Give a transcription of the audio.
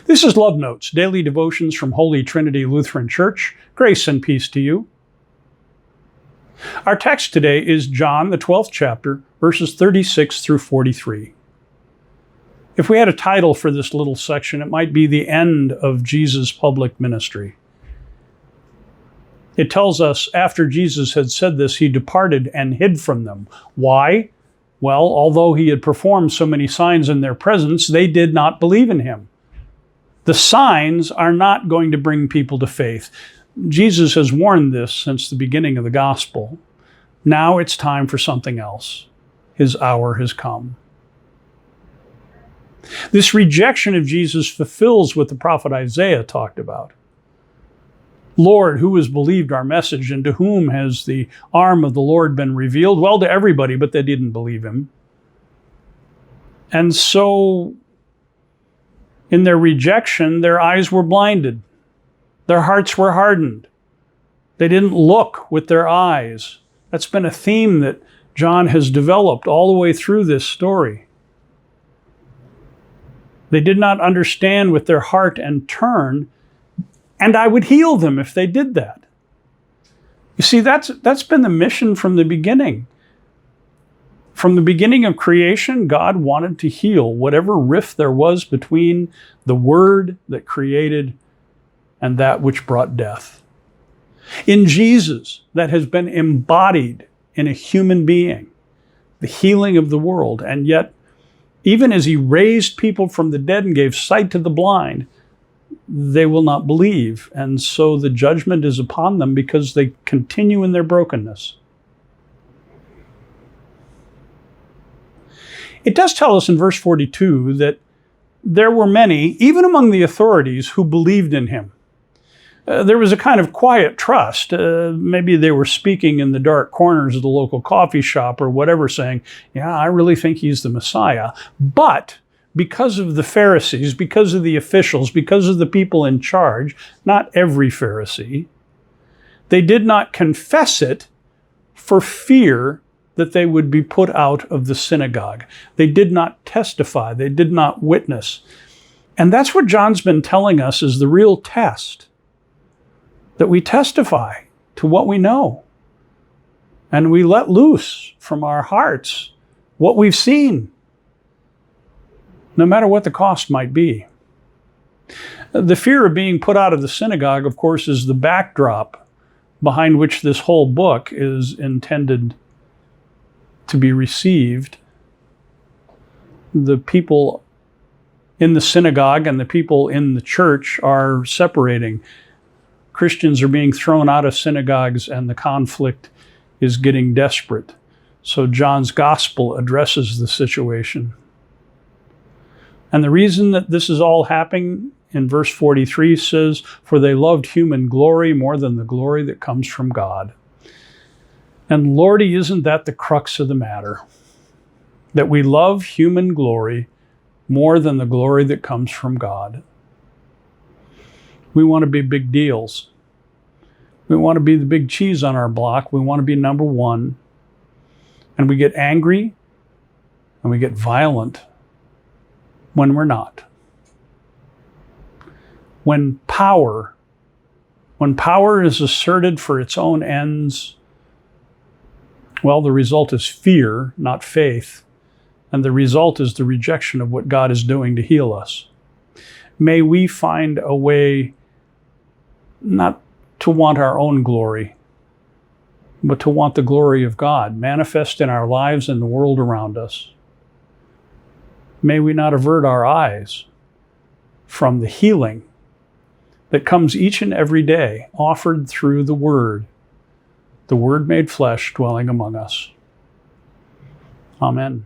This is Love Notes, daily devotions from Holy Trinity Lutheran Church. Grace and peace to you. Our text today is John, the 12th chapter, verses 36 through 43. If we had a title for this little section, it might be The End of Jesus' Public Ministry. It tells us after Jesus had said this, he departed and hid from them. Why? Well, although he had performed so many signs in their presence, they did not believe in him. The signs are not going to bring people to faith. Jesus has warned this since the beginning of the gospel. Now it's time for something else. His hour has come. This rejection of Jesus fulfills what the prophet Isaiah talked about. Lord, who has believed our message, and to whom has the arm of the Lord been revealed? Well, to everybody, but they didn't believe him. And so, in their rejection, their eyes were blinded. Their hearts were hardened. They didn't look with their eyes. That's been a theme that John has developed all the way through this story. They did not understand with their heart and turn, and I would heal them if they did that. You see, that's been the mission from the beginning. From the beginning of creation, God wanted to heal whatever rift there was between the Word that created and that which brought death. In Jesus, that has been embodied in a human being, the healing of the world. And yet, even as he raised people from the dead and gave sight to the blind, they will not believe. And so the judgment is upon them because they continue in their brokenness. It does tell us in verse 42 that there were many, even among the authorities, who believed in him. There was a kind of quiet trust. Maybe they were speaking in the dark corners of the local coffee shop or whatever, saying, yeah, I really think he's the Messiah. But because of the Pharisees, because of the officials, because of the people in charge, not every Pharisee, they did not confess it for fear that they would be put out of the synagogue. They did not testify. They did not witness. And that's what John's been telling us is the real test, that we testify to what we know. And we let loose from our hearts what we've seen, no matter what the cost might be. The fear of being put out of the synagogue, of course, is the backdrop behind which this whole book is intended to be received. The people in the synagogue and the people in the church are separating. Christians are being thrown out of synagogues and the conflict is getting desperate. So John's gospel addresses the situation. And the reason that this is all happening in verse 43 says, for they loved human glory more than the glory that comes from God. And Lordy, isn't that the crux of the matter? That we love human glory more than the glory that comes from God. We want to be big deals. We want to be the big cheese on our block. We want to be number one. And we get angry and we get violent when we're not. When power is asserted for its own ends, well, the result is fear, not faith. And the result is the rejection of what God is doing to heal us. May we find a way not to want our own glory, but to want the glory of God manifest in our lives and the world around us. May we not avert our eyes from the healing that comes each and every day, offered through the Word made flesh dwelling among us. Amen.